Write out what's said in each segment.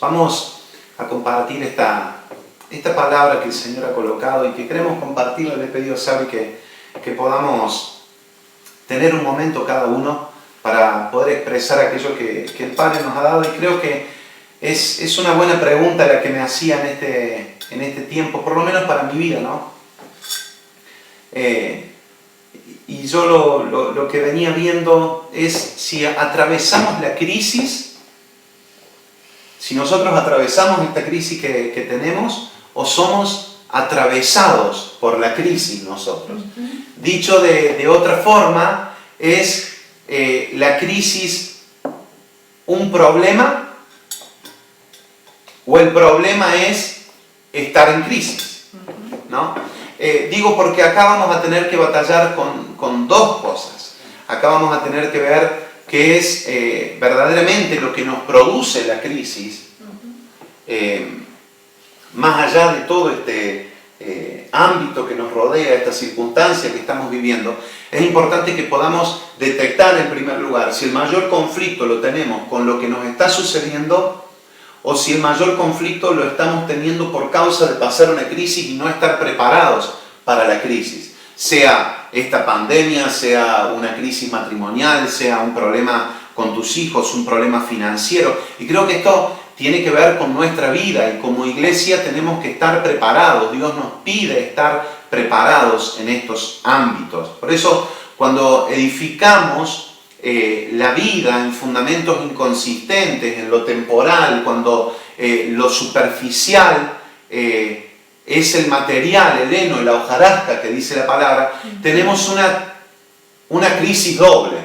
Vamos a compartir esta palabra que el Señor ha colocado y que queremos compartirla. Le he pedido a Xavi que podamos tener un momento cada uno para poder expresar aquello que el Padre nos ha dado, y creo que es una buena pregunta la que me hacía en este tiempo, por lo menos para mi vida, ¿no? Y yo lo que venía viendo es si atravesamos la crisis, si nosotros atravesamos esta crisis que tenemos, o somos atravesados por la crisis nosotros. Dicho de otra forma, es la crisis un problema, o el problema es estar en crisis, ¿no? Digo porque acá vamos a tener que batallar con dos cosas. Acá vamos a tener que ver qué es verdaderamente lo que nos produce la crisis, más allá de todo este ámbito que nos rodea, esta circunstancia que estamos viviendo. Es importante que podamos detectar en primer lugar si el mayor conflicto lo tenemos con lo que nos está sucediendo, o si el mayor conflicto lo estamos teniendo por causa de pasar una crisis y no estar preparados para la crisis. Sea esta pandemia, sea una crisis matrimonial, sea un problema con tus hijos, un problema financiero. Y creo que esto tiene que ver con nuestra vida, y como iglesia tenemos que estar preparados. Dios nos pide estar preparados en estos ámbitos. Por eso, cuando edificamos la vida en fundamentos inconsistentes, en lo temporal, cuando lo superficial es el material, el heno, la hojarasca que dice la palabra, tenemos una crisis doble.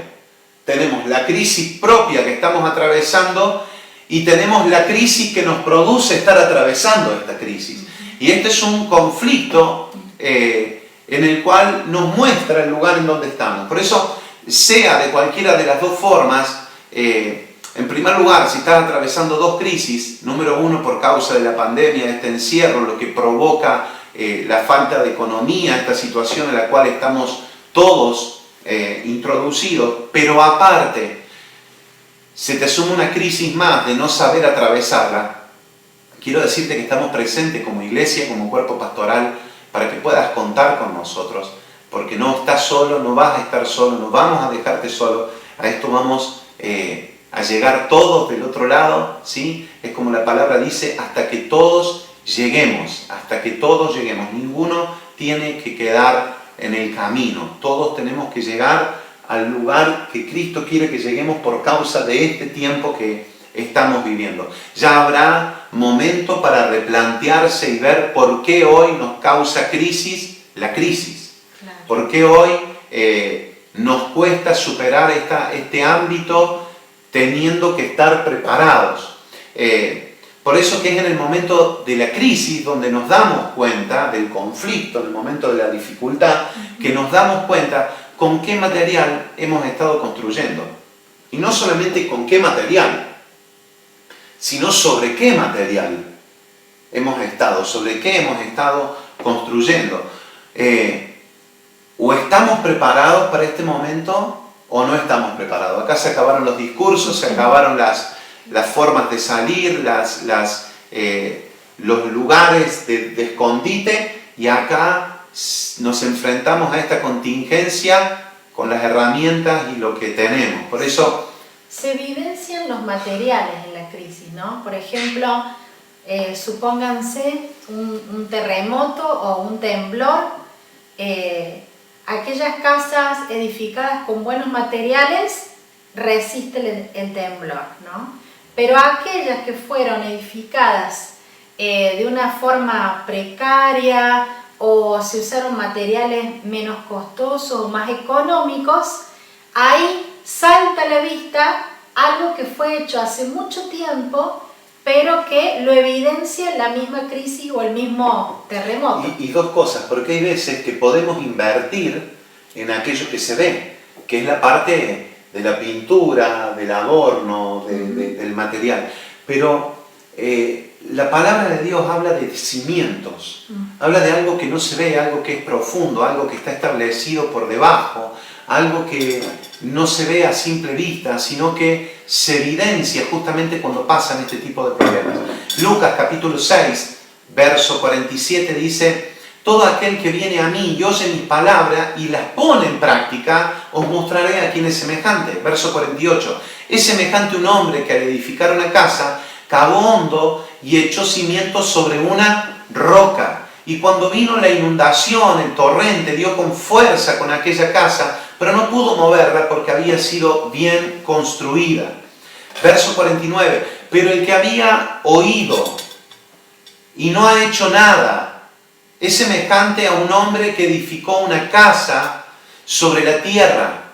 Tenemos la crisis propia que estamos atravesando, y tenemos la crisis que nos produce estar atravesando esta crisis. Y este es un conflicto en el cual nos muestra el lugar en donde estamos. Por eso, sea de cualquiera de las dos formas, en primer lugar, si estás atravesando dos crisis, número uno por causa de la pandemia, este encierro, lo que provoca la falta de economía, esta situación en la cual estamos todos introducidos, pero aparte, se te suma una crisis más de no saber atravesarla. Quiero decirte que estamos presentes como iglesia, como cuerpo pastoral, para que puedas contar con nosotros, porque no estás solo, no vas a estar solo, no vamos a dejarte solo. A esto vamos a llegar todos del otro lado, ¿sí? Es como la palabra dice, hasta que todos lleguemos, hasta que todos lleguemos. Ninguno tiene que quedar en el camino, todos tenemos que llegar al lugar que Cristo quiere que lleguemos por causa de este tiempo que estamos viviendo. Ya habrá momento para replantearse y ver por qué hoy nos causa crisis la crisis. Claro. ¿Por qué hoy nos cuesta superar este ámbito teniendo que estar preparados? Por eso que es en el momento de la crisis donde nos damos cuenta del conflicto, en el momento de la dificultad, que nos damos cuenta con qué material hemos estado construyendo. Y no solamente con qué material, sino sobre qué material hemos estado, sobre qué hemos estado construyendo. O estamos preparados para este momento o no estamos preparados. Acá se acabaron los discursos, se acabaron las formas de salir, los lugares de escondite, y acá nos enfrentamos a esta contingencia con las herramientas y lo que tenemos. Por eso se evidencian los materiales en la crisis, ¿no? Por ejemplo, supónganse un terremoto o un temblor. Aquellas casas edificadas con buenos materiales resisten el temblor, ¿no? Pero aquellas que fueron edificadas de una forma precaria, o se usaron materiales menos costosos o más económicos, ahí salta a la vista algo que fue hecho hace mucho tiempo, pero que lo evidencia la misma crisis o el mismo terremoto. Y dos cosas, porque hay veces que podemos invertir en aquello que se ve, que es la parte de la pintura, del adorno, del material. Pero la palabra de Dios habla de cimientos, habla de algo que no se ve, algo que es profundo, algo que está establecido por debajo, algo que no se ve a simple vista, sino que se evidencia justamente cuando pasan este tipo de problemas. Lucas capítulo 6, verso 47 dice: todo aquel que viene a mí y oye mis palabras y las pone en práctica, os mostraré a quién es semejante. Verso 48, es semejante un hombre que al edificar una casa, cavó hondo y echó cimientos sobre una roca. Y cuando vino la inundación, el torrente dio con fuerza con aquella casa, pero no pudo moverla porque había sido bien construida. Verso 49, pero el que había oído y no ha hecho nada, es semejante a un hombre que edificó una casa sobre la tierra,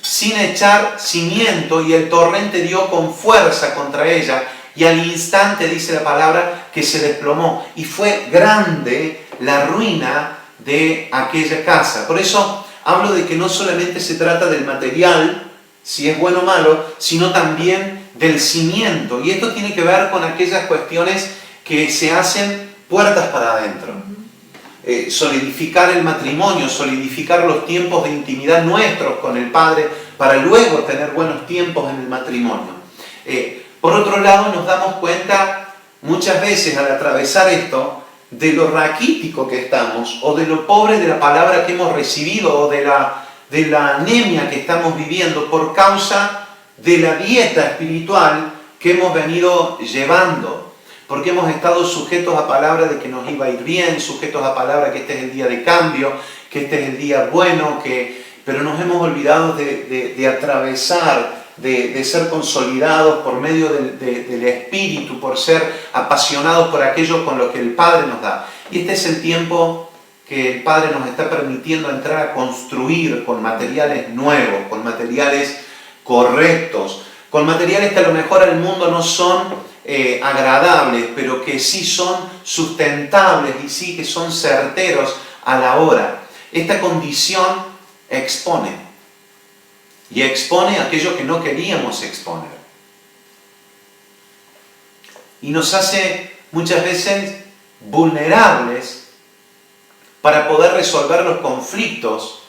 sin echar cimiento, y el torrente dio con fuerza contra ella, y al instante, dice la palabra, que se desplomó, y fue grande la ruina de aquella casa. Por eso hablo de que no solamente se trata del material, si es bueno o malo, sino también del cimiento. Y esto tiene que ver con aquellas cuestiones que se hacen puertas para adentro. Solidificar el matrimonio, solidificar los tiempos de intimidad nuestros con el Padre, para luego tener buenos tiempos en el matrimonio. Por otro lado, nos damos cuenta muchas veces al atravesar esto de lo raquítico que estamos, o de lo pobre de la palabra que hemos recibido, o de la anemia que estamos viviendo por causa de la dieta espiritual que hemos venido llevando, porque hemos estado sujetos a palabra de que nos iba a ir bien, sujetos a palabra que este es el día de cambio, que este es el día bueno, pero nos hemos olvidado de atravesar, de ser consolidados por medio del Espíritu, por ser apasionados por aquello con lo que el Padre nos da. Y este es el tiempo que el Padre nos está permitiendo entrar a construir con materiales nuevos, con materiales correctos, con materiales que a lo mejor al mundo no son agradables, pero que sí son sustentables y sí que son certeros a la hora. Esta condición expone. Y expone aquello que no queríamos exponer. Y nos hace muchas veces vulnerables para poder resolver los conflictos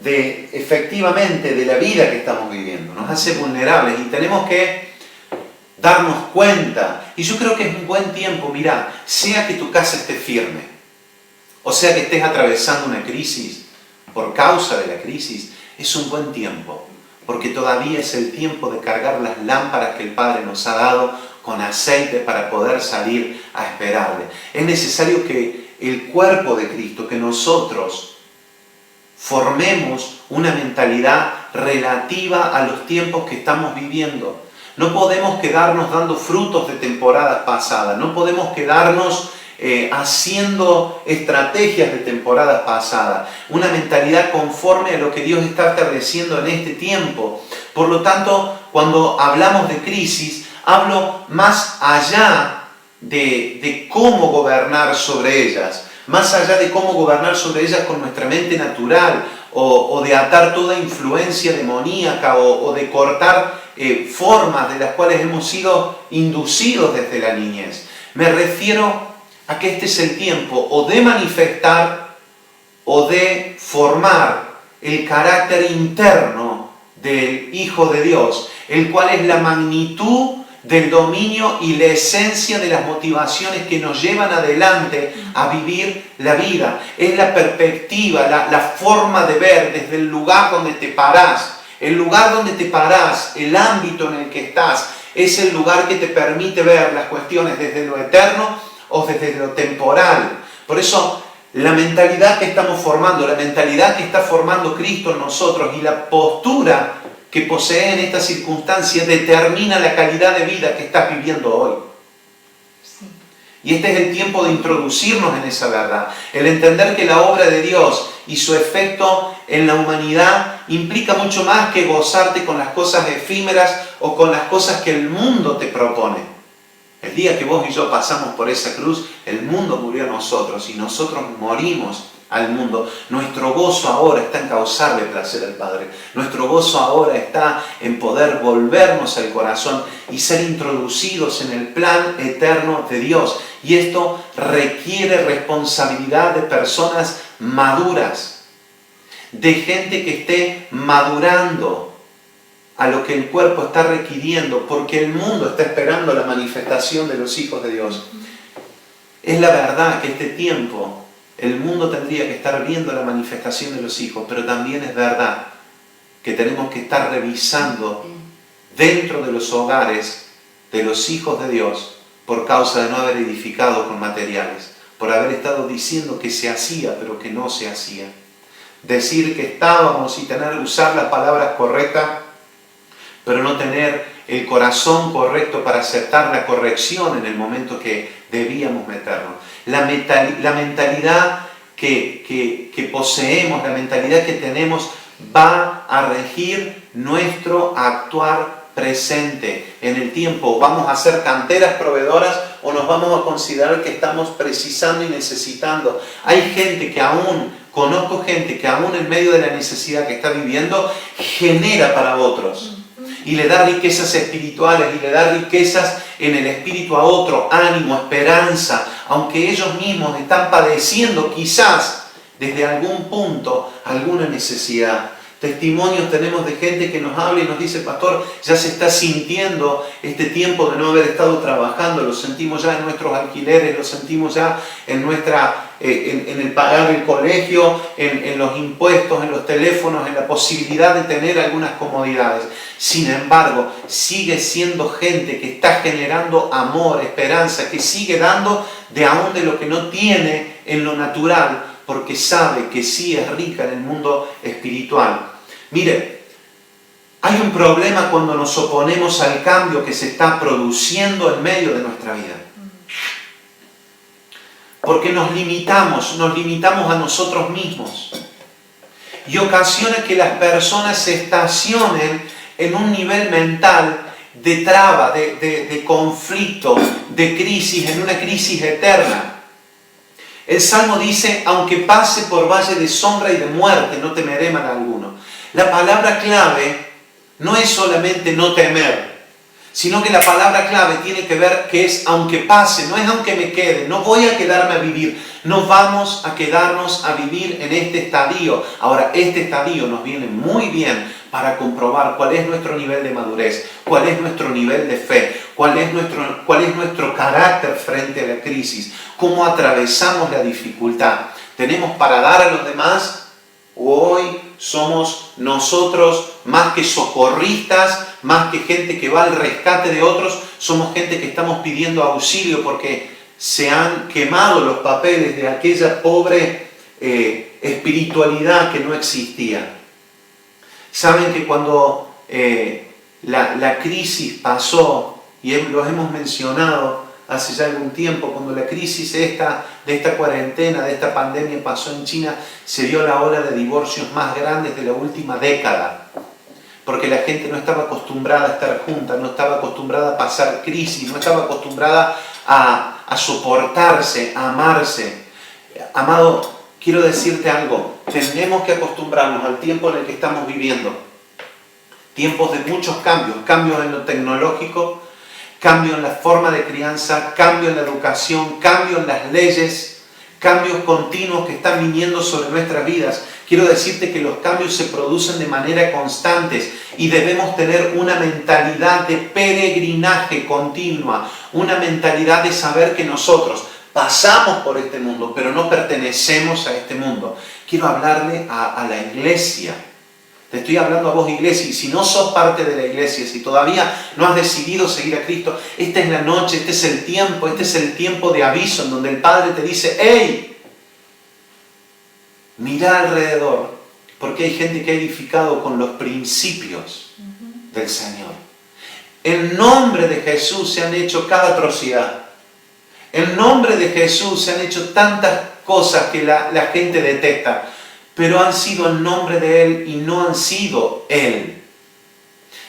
efectivamente de la vida que estamos viviendo. Nos hace vulnerables y tenemos que darnos cuenta. Y yo creo que es un buen tiempo, mirá, sea que tu casa esté firme, o sea que estés atravesando una crisis por causa de la crisis, es un buen tiempo, porque todavía es el tiempo de cargar las lámparas que el Padre nos ha dado con aceite para poder salir a esperarle. Es necesario que el cuerpo de Cristo, que nosotros formemos una mentalidad relativa a los tiempos que estamos viviendo. No podemos quedarnos dando frutos de temporadas pasadas, no podemos quedarnos haciendo estrategias de temporadas pasadas, una mentalidad conforme a lo que Dios está estableciendo en este tiempo. Por lo tanto, cuando hablamos de crisis, hablo más allá de cómo gobernar sobre ellas, más allá de cómo gobernar sobre ellas con nuestra mente natural, o de atar toda influencia demoníaca, o de cortar formas de las cuales hemos sido inducidos desde la niñez. Me refiero a que este es el tiempo o de manifestar o de formar el carácter interno del Hijo de Dios, el cual es la magnitud del dominio y la esencia de las motivaciones que nos llevan adelante a vivir la vida. Es la perspectiva, la forma de ver desde el lugar donde te parás. El lugar donde te parás, el ámbito en el que estás, es el lugar que te permite ver las cuestiones desde lo eterno o desde lo temporal. Por eso, la mentalidad que estamos formando, la mentalidad que está formando Cristo en nosotros y la postura que posee en esta circunstancia determina la calidad de vida que estás viviendo hoy. Sí. Y este es el tiempo de introducirnos en esa verdad. El entender que la obra de Dios y su efecto en la humanidad implica mucho más que gozarte con las cosas efímeras o con las cosas que el mundo te propone. El día que vos y yo pasamos por esa cruz, el mundo murió a nosotros y nosotros morimos al mundo. Nuestro gozo ahora está en causarle placer al Padre. Nuestro gozo ahora está en poder volvernos al corazón y ser introducidos en el plan eterno de Dios. Y esto requiere responsabilidad de personas maduras, de gente que esté madurando a lo que el cuerpo está requiriendo, porque el mundo está esperando la manifestación de los hijos de Dios. Es la verdad que este tiempo el mundo tendría que estar viendo la manifestación de los hijos, pero también es verdad que tenemos que estar revisando dentro de los hogares de los hijos de Dios por causa de no haber edificado con materiales, por haber estado diciendo que se hacía, pero que no se hacía. Decir que estábamos y usar las palabras correctas, pero no tener el corazón correcto para aceptar la corrección en el momento que debíamos meternos. La mentalidad que poseemos, la mentalidad que tenemos, va a regir nuestro actuar presente en el tiempo. ¿Vamos a ser canteras proveedoras o nos vamos a considerar que estamos precisando y necesitando? Hay gente que conozco gente que aún en medio de la necesidad que está viviendo, genera para otros. Y le da riquezas espirituales, y le da riquezas en el espíritu a otro, ánimo, esperanza, aunque ellos mismos están padeciendo quizás desde algún punto alguna necesidad. Testimonios tenemos de gente que nos habla y nos dice: pastor, ya se está sintiendo este tiempo de no haber estado trabajando, lo sentimos ya en nuestros alquileres, lo sentimos ya en el pagar el colegio, en los impuestos, en los teléfonos, en la posibilidad de tener algunas comodidades. Sin embargo, sigue siendo gente que está generando amor, esperanza, que sigue dando de aún de lo que no tiene en lo natural, porque sabe que sí es rica en el mundo espiritual. Mire, hay un problema cuando nos oponemos al cambio que se está produciendo en medio de nuestra vida. Porque nos limitamos a nosotros mismos. Y ocasiona que las personas se estacionen en un nivel mental de traba, de conflicto, de crisis, en una crisis eterna. El Salmo dice: aunque pase por valle de sombra y de muerte, no temeré mal alguno. La palabra clave no es solamente no temer, sino que la palabra clave tiene que ver que es aunque pase, no es aunque me quede, no voy a quedarme a vivir, no vamos a quedarnos a vivir en este estadio. Ahora, este estadio nos viene muy bien para comprobar cuál es nuestro nivel de madurez, cuál es nuestro nivel de fe, cuál es nuestro carácter frente a la crisis, cómo atravesamos la dificultad. ¿Tenemos para dar a los demás? ¿O hoy somos nosotros, más que socorristas, más que gente que va al rescate de otros, somos gente que estamos pidiendo auxilio porque se han quemado los papeles de aquella pobre espiritualidad que no existía? Saben que cuando la crisis pasó, y los hemos mencionado hace ya algún tiempo, cuando la crisis de esta cuarentena, de esta pandemia pasó en China, se dio la ola de divorcios más grandes de la última década. Porque la gente no estaba acostumbrada a estar junta, no estaba acostumbrada a pasar crisis, no estaba acostumbrada a soportarse, a amarse. Amado, quiero decirte algo, tenemos que acostumbrarnos al tiempo en el que estamos viviendo. Tiempos de muchos cambios en lo tecnológico, cambio en la forma de crianza, cambio en la educación, cambio en las leyes, cambios continuos que están viniendo sobre nuestras vidas. Quiero decirte que los cambios se producen de manera constante y debemos tener una mentalidad de peregrinaje continua, una mentalidad de saber que nosotros pasamos por este mundo, pero no pertenecemos a este mundo. Quiero hablarle a la iglesia. Te estoy hablando a vos, iglesia, y si no sos parte de la iglesia, si todavía no has decidido seguir a Cristo, esta es la noche, este es el tiempo de aviso en donde el Padre te dice: ¡hey! Mira alrededor, porque hay gente que ha edificado con los principios del Señor. En nombre de Jesús se han hecho cada atrocidad. En nombre de Jesús se han hecho tantas cosas que la gente detesta, pero han sido en nombre de Él y no han sido Él.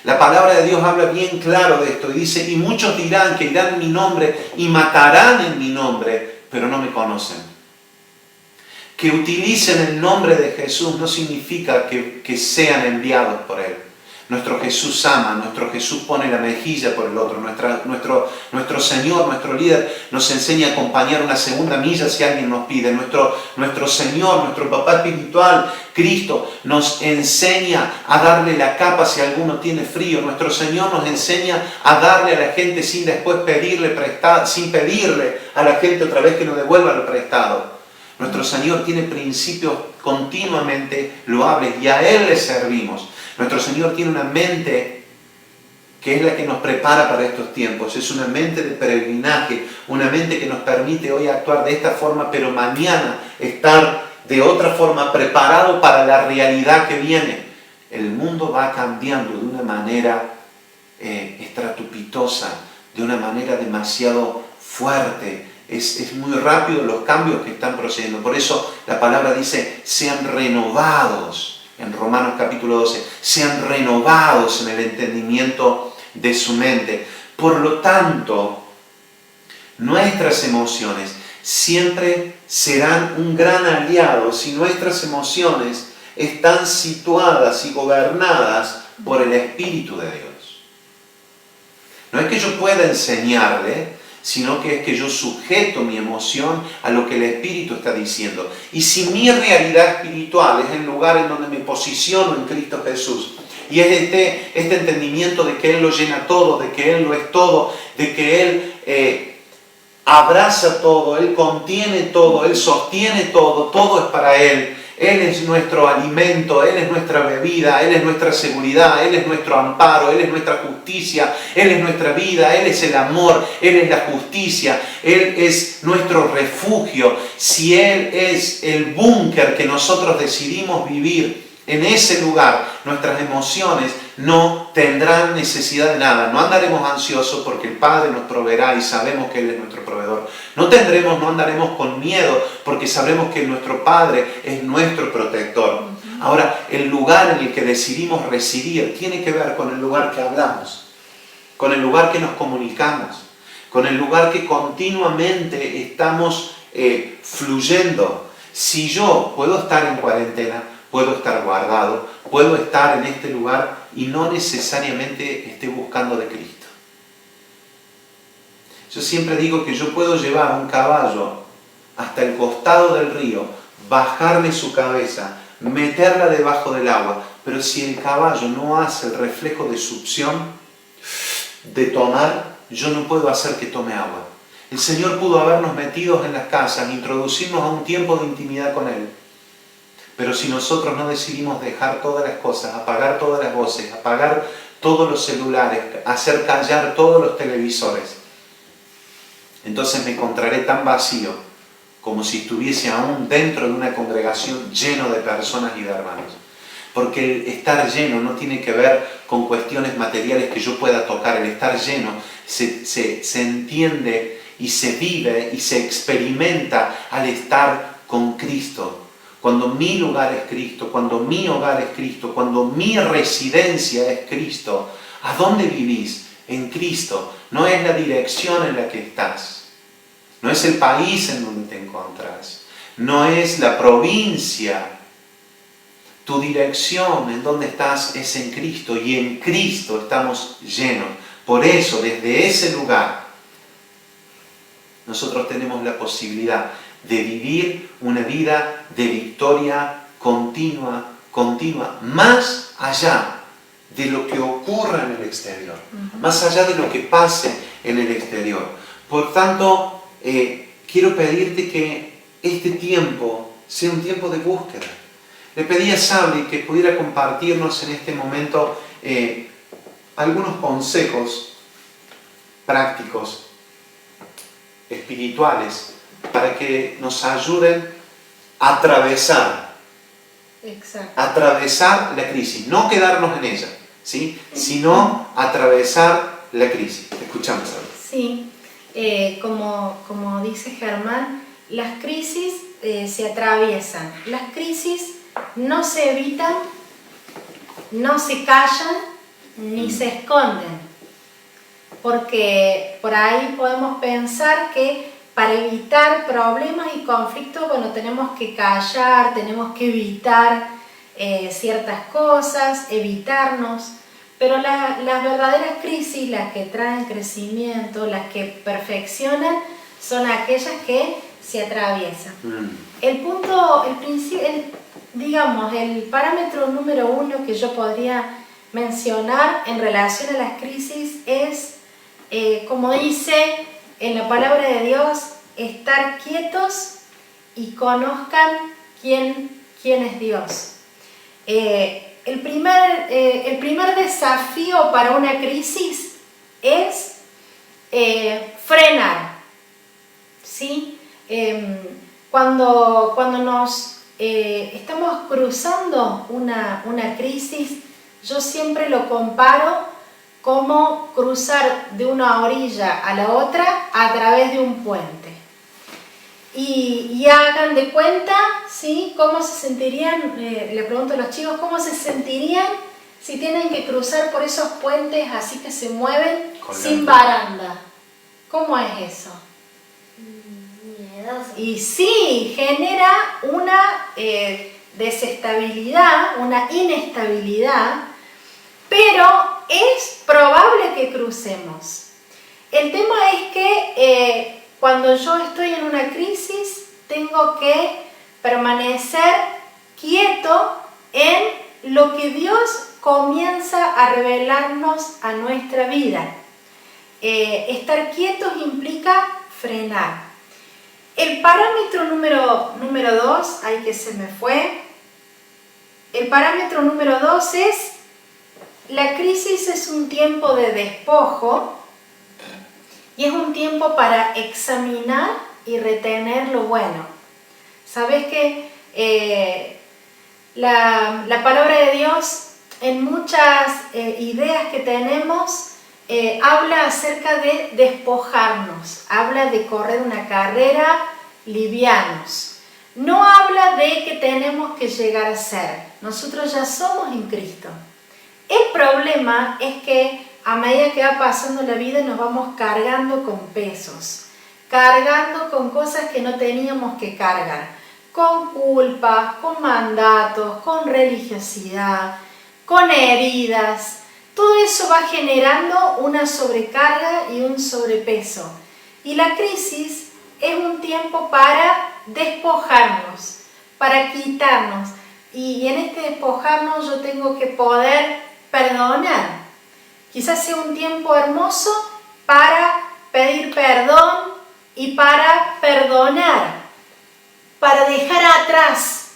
La palabra de Dios habla bien claro de esto y dice: y muchos dirán que irán en mi nombre y matarán en mi nombre, pero no me conocen. Que utilicen el nombre de Jesús no significa que sean enviados por Él. Nuestro Jesús ama, nuestro Jesús pone la mejilla por el otro. Nuestro Señor, nuestro líder, nos enseña a acompañar una segunda milla si alguien nos pide. Nuestro Señor, nuestro Papá espiritual, Cristo, nos enseña a darle la capa si alguno tiene frío. Nuestro Señor nos enseña a darle a la gente sin después pedirle prestado, sin pedirle a la gente otra vez que nos devuelva lo prestado. Nuestro Señor tiene principios continuamente loables y a Él le servimos. Nuestro Señor tiene una mente que es la que nos prepara para estos tiempos. Es una mente de peregrinaje, una mente que nos permite hoy actuar de esta forma, pero mañana estar de otra forma preparado para la realidad que viene. El mundo va cambiando de una manera estrepitosa, de una manera demasiado fuerte. Es muy rápido los cambios que están procediendo. Por eso la palabra dice, sean renovados. En Romanos capítulo 12, sean renovados en el entendimiento de su mente. Por lo tanto, nuestras emociones siempre serán un gran aliado si nuestras emociones están situadas y gobernadas por el Espíritu de Dios. No es que yo pueda enseñarle, sino que es que yo sujeto mi emoción a lo que el Espíritu está diciendo. Y si mi realidad espiritual es el lugar en donde me posiciono en Cristo Jesús, y es este entendimiento de que Él lo llena todo, de que Él lo es todo, de que Él abraza todo, Él contiene todo, Él sostiene todo, todo es para Él. Él es nuestro alimento, Él es nuestra bebida, Él es nuestra seguridad, Él es nuestro amparo, Él es nuestra justicia, Él es nuestra vida, Él es el amor, Él es la justicia, Él es nuestro refugio. Si Él es el búnker que nosotros decidimos vivir, en ese lugar nuestras emociones no tendrán necesidad de nada. No andaremos ansiosos porque el Padre nos proveerá y sabemos que Él es nuestro proveedor. No andaremos con miedo porque sabremos que nuestro Padre es nuestro protector. Ahora, el lugar en el que decidimos residir tiene que ver con el lugar que hablamos, con el lugar que nos comunicamos, con el lugar que continuamente estamos fluyendo. Si yo puedo estar en cuarentena, puedo estar guardado, puedo estar en este lugar y no necesariamente esté buscando de Cristo. Yo siempre digo que yo puedo llevar un caballo hasta el costado del río, bajarle su cabeza, meterla debajo del agua, pero si el caballo no hace el reflejo de succión, de tomar, yo no puedo hacer que tome agua. El Señor pudo habernos metidos en las casas, introducirnos a un tiempo de intimidad con Él. Pero si nosotros no decidimos dejar todas las cosas, apagar todas las voces, apagar todos los celulares, hacer callar todos los televisores, entonces me encontraré tan vacío como si estuviese aún dentro de una congregación lleno de personas y de hermanos. Porque el estar lleno no tiene que ver con cuestiones materiales que yo pueda tocar. El estar lleno se entiende y se vive y se experimenta al estar con Cristo. Cuando mi lugar es Cristo, cuando mi hogar es Cristo, cuando mi residencia es Cristo, ¿a dónde vivís? En Cristo. No es la dirección en la que estás, no es el país en donde te encuentras, no es la provincia. Tu dirección en donde estás es en Cristo y en Cristo estamos llenos. Por eso, desde ese lugar, nosotros tenemos la posibilidad de vivir una vida de victoria continua, más allá de lo que ocurra en el exterior, más allá de lo que pase en el exterior. Por tanto, quiero pedirte que este tiempo sea un tiempo de búsqueda. Le pedí a Sabri que pudiera compartirnos en este momento algunos consejos prácticos, espirituales, para que nos ayuden a atravesar la crisis, no quedarnos en ella, ¿sí? Sino atravesar la crisis. Te escuchamos, Sabri. Sí, como dice Germán, las crisis se atraviesan. Las crisis no se evitan, no se callan, ni se esconden. Porque por ahí podemos pensar que para evitar problemas y conflictos, bueno, tenemos que callar, tenemos que evitar ciertas cosas, evitarnos. Pero las verdaderas crisis, las que traen crecimiento, las que perfeccionan, son aquellas que se atraviesan. El parámetro número 1 que yo podría mencionar en relación a las crisis es, como dice en la palabra de Dios, estar quietos y conozcan quién es Dios. El primer desafío para una crisis es frenar, ¿sí? Cuando nos estamos cruzando una crisis, yo siempre lo comparo como cruzar de una orilla a la otra a través de un puente. Y hagan de cuenta, ¿sí? ¿Cómo se sentirían? Le pregunto a los chicos, ¿cómo se sentirían si tienen que cruzar por esos puentes así que se mueven sin baranda? ¿Cómo es eso? Miedoso. Y sí, genera una desestabilidad, una inestabilidad, pero es probable que crucemos. El tema es que cuando yo estoy en una crisis, tengo que permanecer quieto en lo que Dios comienza a revelarnos a nuestra vida. Estar quietos implica frenar. El parámetro número 2, ahí que se me fue. El parámetro número 2 es: la crisis es un tiempo de despojo y es un tiempo para examinar y retener lo bueno. Sabes que la palabra de Dios, en muchas ideas que tenemos, habla acerca de despojarnos, habla de correr una carrera livianos. No habla de que tenemos que llegar a ser. Nosotros ya somos en Cristo. El problema es que a medida que va pasando la vida nos vamos cargando con pesos, cargando con cosas que no teníamos que cargar, con culpas, con mandatos, con religiosidad, con heridas. Todo eso va generando una sobrecarga y un sobrepeso. Y la crisis es un tiempo para despojarnos, para quitarnos. Y en este despojarnos yo tengo que poder perdonar. Quizás sea un tiempo hermoso para pedir perdón y para perdonar, para dejar atrás,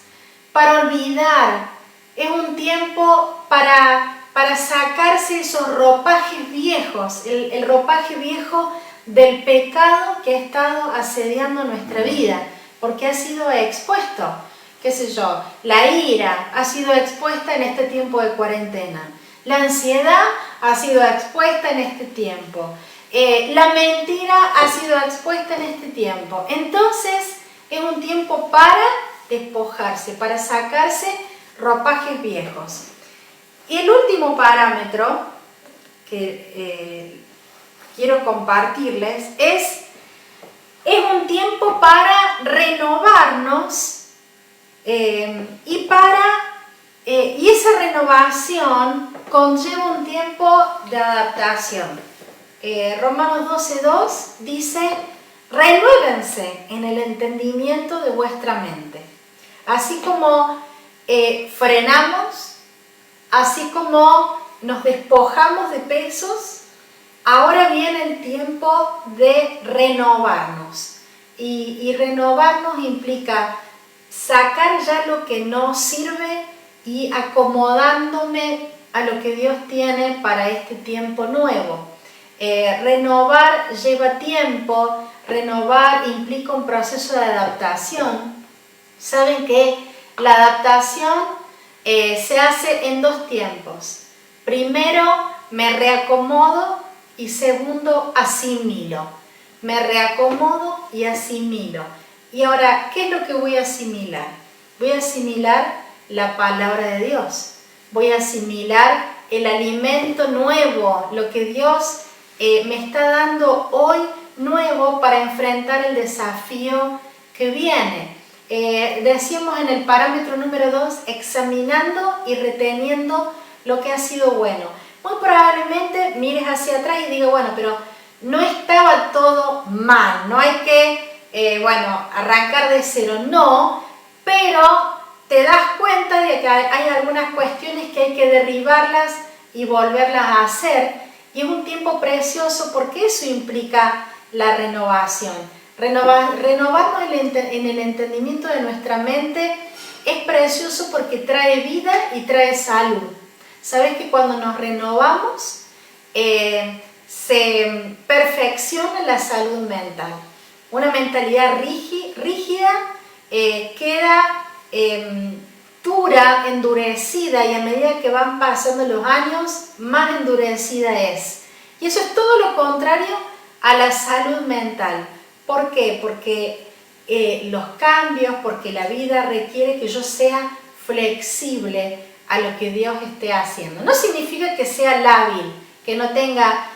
para olvidar. Es un tiempo para sacarse esos ropajes viejos, el ropaje viejo del pecado que ha estado asediando nuestra vida, porque ha sido expuesto, qué sé yo, la ira ha sido expuesta en este tiempo de cuarentena, la ansiedad ha sido expuesta en este tiempo, la mentira ha sido expuesta en este tiempo. Entonces es un tiempo para despojarse, para sacarse ropajes viejos. Y el último parámetro que quiero compartirles es un tiempo para renovarnos y esa renovación conlleva un tiempo de adaptación. Romanos 12:2 dice: renuévense en el entendimiento de vuestra mente. Así como frenamos, así como nos despojamos de pesos, ahora viene el tiempo de renovarnos. Y renovarnos implica sacar ya lo que no sirve y acomodándome a lo que Dios tiene para este tiempo nuevo. Renovar lleva tiempo, renovar implica un proceso de adaptación. Saben que la adaptación se hace en dos tiempos. Primero, me reacomodo y segundo, asimilo. Me reacomodo y asimilo. Y ahora, ¿qué es lo que voy a asimilar? Voy a asimilar la palabra de Dios. Voy a asimilar el alimento nuevo, lo que Dios me está dando hoy nuevo para enfrentar el desafío que viene. Decimos en el parámetro número 2, examinando y reteniendo lo que ha sido bueno. muy probablemente mires hacia atrás y digas, bueno, pero no estaba todo mal, no hay que, arrancar de cero, no, pero te das cuenta de que hay algunas cuestiones que hay que derribarlas y volverlas a hacer, y es un tiempo precioso porque eso implica la renovación. Renovarnos en el entendimiento de nuestra mente es precioso porque trae vida y trae salud. Sabes que cuando nos renovamos se perfecciona la salud mental. Una mentalidad rígida queda dura, endurecida, y a medida que van pasando los años, más endurecida es. Y eso es todo lo contrario a la salud mental. ¿Por qué? Porque los cambios, porque la vida requiere que yo sea flexible a lo que Dios esté haciendo. No significa que sea lábil, que no tenga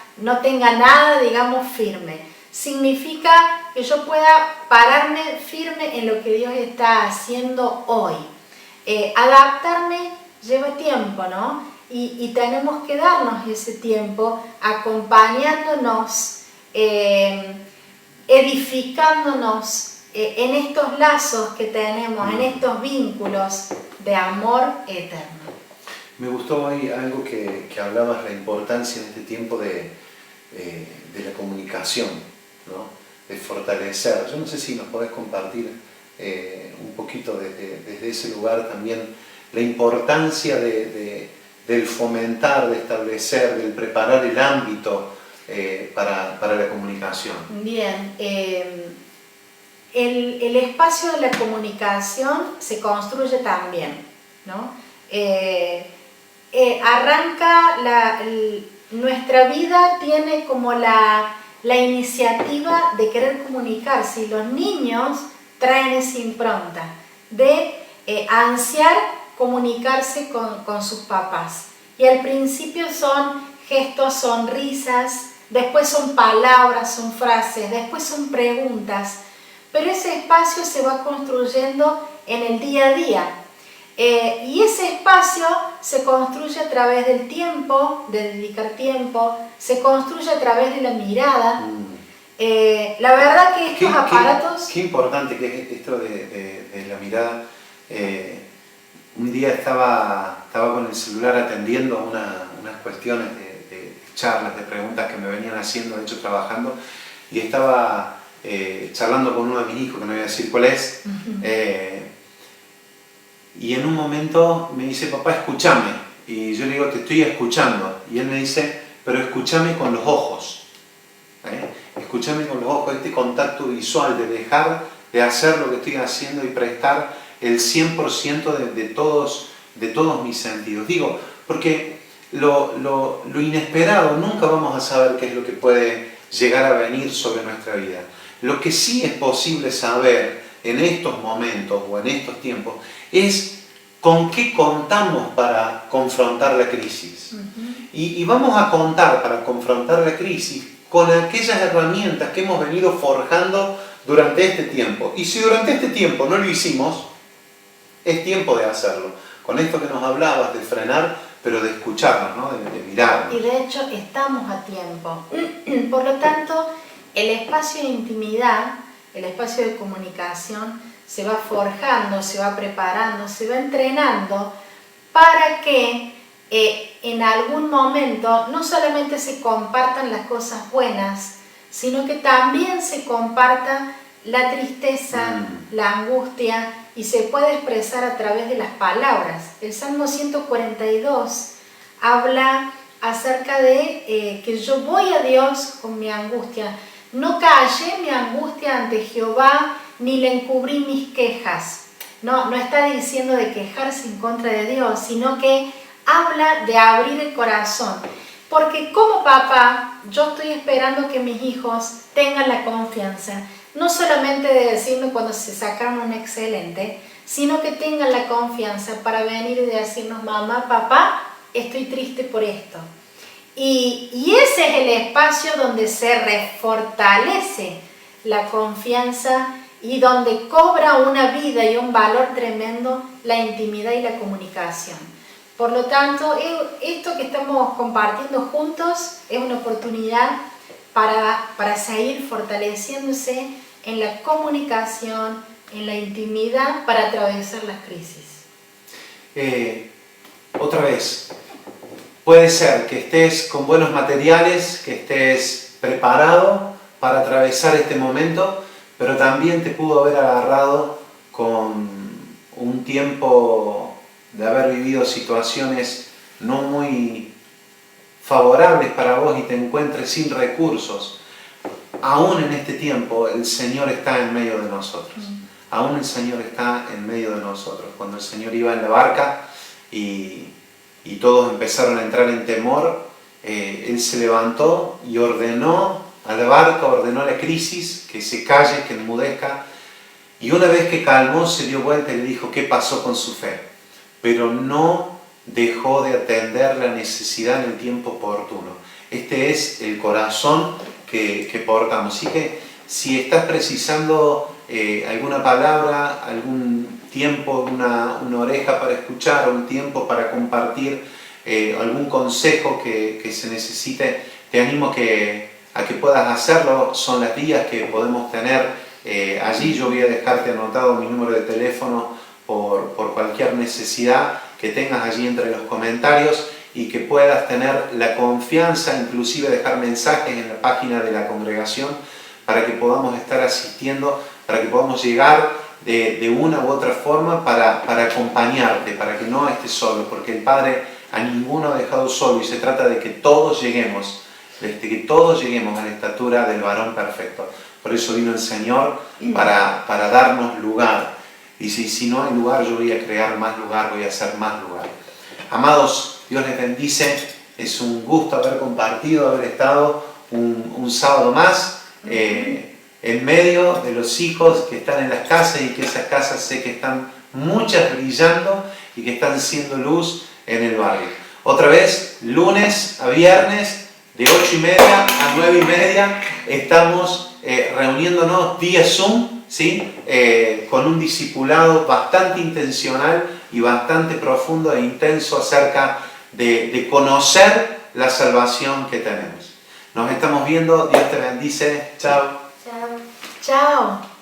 nada, digamos, firme. Significa que yo pueda pararme firme en lo que Dios está haciendo hoy. Adaptarme lleva tiempo, ¿no? Y tenemos que darnos ese tiempo acompañándonos, edificándonos en estos lazos que tenemos, en estos vínculos de amor eterno. Me gustó hoy algo que hablabas, la importancia en este tiempo de la comunicación, ¿no? De fortalecer. Yo no sé si nos podés compartir un poquito desde ese lugar también la importancia del fomentar, de establecer, del preparar el ámbito para la comunicación. Bien, el espacio de la comunicación se construye también, ¿no? Nuestra vida tiene como la iniciativa de querer comunicarse, y los niños traen esa impronta de ansiar comunicarse con sus papás. Y al principio son gestos, sonrisas, después son palabras, son frases, después son preguntas, pero ese espacio se va construyendo en el día a día. Y ese espacio se construye a través del tiempo, de dedicar tiempo, se construye a través de la mirada. La verdad que estos aparatos... Qué importante que es esto de la mirada. Un día estaba con el celular atendiendo unas cuestiones de charlas, de preguntas que me venían haciendo, de hecho trabajando, y estaba charlando con uno de mis hijos, que no voy a decir cuál es, y en un momento me dice, papá, escúchame. Y yo le digo, te estoy escuchando. Y él me dice, pero escúchame con los ojos. Escúchame con los ojos, este contacto visual, de dejar de hacer lo que estoy haciendo y prestar el 100% de todos mis sentidos. Digo, porque lo inesperado nunca vamos a saber qué es lo que puede llegar a venir sobre nuestra vida. Lo que sí es posible saber en estos momentos o en estos tiempos es con qué contamos para confrontar la crisis. Y vamos a contar para confrontar la crisis con aquellas herramientas que hemos venido forjando durante este tiempo. Y si durante este tiempo no lo hicimos, es tiempo de hacerlo. Con esto que nos hablabas de frenar, pero de escucharnos, ¿no? de mirarnos. Y de hecho estamos a tiempo. Por lo tanto, el espacio de intimidad, el espacio de comunicación, se va forjando, se va preparando, se va entrenando para que en algún momento no solamente se compartan las cosas buenas, sino que también se comparta la tristeza, la angustia, y se puede expresar a través de las palabras. El Salmo 142 habla acerca de que yo voy a Dios con mi angustia. No callé mi angustia ante Jehová, ni le encubrí mis quejas. No está diciendo de quejarse en contra de Dios, sino que habla de abrir el corazón. Porque como papá, yo estoy esperando que mis hijos tengan la confianza, no solamente de decirme cuando se sacaron un excelente, sino que tengan la confianza para venir y decirnos, mamá, papá, estoy triste por esto. Y ese es el espacio donde se refortalece la confianza y donde cobra una vida y un valor tremendo la intimidad y la comunicación. Por lo tanto, esto que estamos compartiendo juntos es una oportunidad para seguir fortaleciéndose en la comunicación, en la intimidad, para atravesar las crisis. Otra vez, puede ser que estés con buenos materiales, que estés preparado para atravesar este momento, pero también te pudo haber agarrado con un tiempo de haber vivido situaciones no muy favorables para vos y te encuentres sin recursos. Aún en este tiempo el Señor está en medio de nosotros. Aún el Señor está en medio de nosotros. Cuando el Señor iba en la barca y todos empezaron a entrar en temor, Él se levantó y ordenó a la barca, ordenó a la crisis que se calle, que enmudezca. Y una vez que calmó, se dio vuelta y le dijo qué pasó con su fe. Pero no dejó de atender la necesidad en el tiempo oportuno. Este es el corazón que portamos. Así que si estás precisando alguna palabra, algún tiempo, una oreja para escuchar, o un tiempo para compartir, algún consejo que se necesite, te animo a que puedas hacerlo. Son las vías que podemos tener allí. Yo voy a dejarte anotado mi número de teléfono por cualquier necesidad que tengas allí entre los comentarios, y que puedas tener la confianza, inclusive dejar mensajes en la página de la congregación, para que podamos estar asistiendo, para que podamos llegar de una u otra forma para acompañarte, para que no estés solo, porque el Padre a ninguno ha dejado solo, y se trata de que todos lleguemos, a la estatura del varón perfecto. Por eso vino el Señor, para darnos lugar. Y si no hay lugar, yo voy a crear más lugar, voy a hacer más lugar. Amados, Dios les bendice. Es un gusto haber compartido, haber estado un sábado más en medio de los hijos que están en las casas, y que esas casas sé que están muchas brillando y que están siendo luz en el barrio. Otra vez, lunes a viernes, de 8:30 a 9:30, estamos reuniéndonos vía Zoom, ¿sí? Con un discipulado bastante intencional y bastante profundo e intenso acerca de conocer la salvación que tenemos. Nos estamos viendo. Dios te bendice. Chao. Chao. Chao.